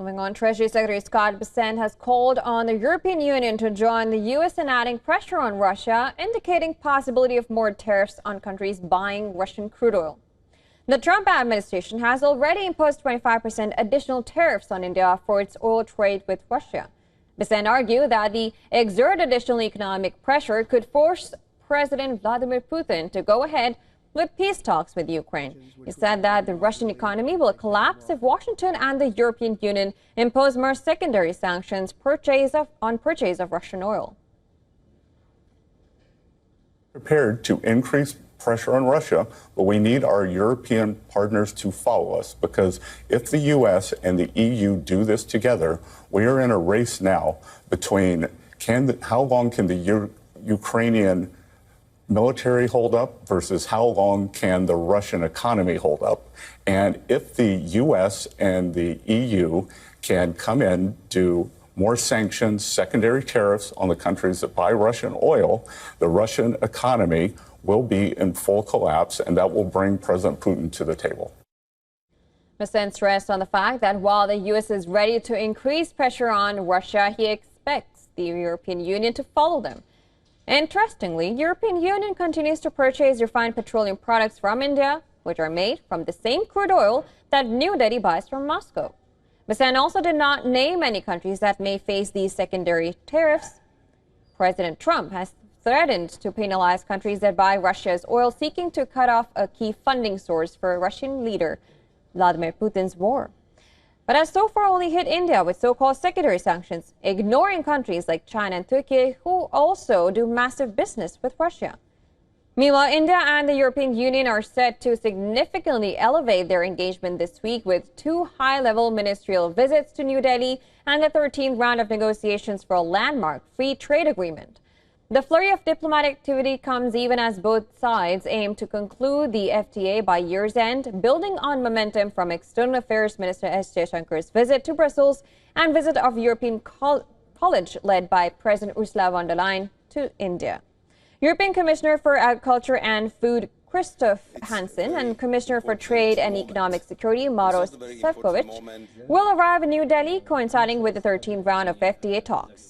Moving on, Treasury Secretary Scott Bessent has called on the European Union to join the U.S. in adding pressure on Russia, indicating possibility of more tariffs on countries buying Russian crude oil. The Trump administration has already imposed 25% additional tariffs on India for its oil trade with Russia. Bessent argued that the exert additional economic pressure could force President Vladimir Putin to go ahead with peace talks with Ukraine. He said that the Russian economy will collapse if Washington and the European Union impose more secondary sanctions on purchase of Russian oil. Prepared to increase pressure on Russia, but we need our European partners to follow us, because if the U.S. and the EU do this together, we are in a race now between how long can the Ukrainian military hold up versus how long can the Russian economy hold up. And if the U.S. and the EU can come in, do more sanctions, secondary tariffs on the countries that buy Russian oil, the Russian economy will be in full collapse, and that will bring President Putin to the table. Bessent stressed on the fact that while the U.S. is ready to increase pressure on Russia, he expects the European Union to follow them. Interestingly, European Union continues to purchase refined petroleum products from India, which are made from the same crude oil that New Delhi buys from Moscow. Bessent also did not name any countries that may face these secondary tariffs. President Trump has threatened to penalize countries that buy Russia's oil, seeking to cut off a key funding source for Russian leader Vladimir Putin's war. But has so far only hit India with so-called secondary sanctions, ignoring countries like China and Turkey, who also do massive business with Russia. Meanwhile, India and the European Union are set to significantly elevate their engagement this week with 2 high-level ministerial visits to New Delhi and the 13th round of negotiations for a landmark free trade agreement. The flurry of diplomatic activity comes even as both sides aim to conclude the FTA by year's end, building on momentum from External Affairs Minister S. Jaishankar's visit to Brussels and visit of European College led by President Ursula von der Leyen to India. European Commissioner for Agriculture and Food Christoph Hansen and Commissioner for Trade and Economic Security Maros Sefcovic will arrive in New Delhi, coinciding with the 13th round of FTA talks.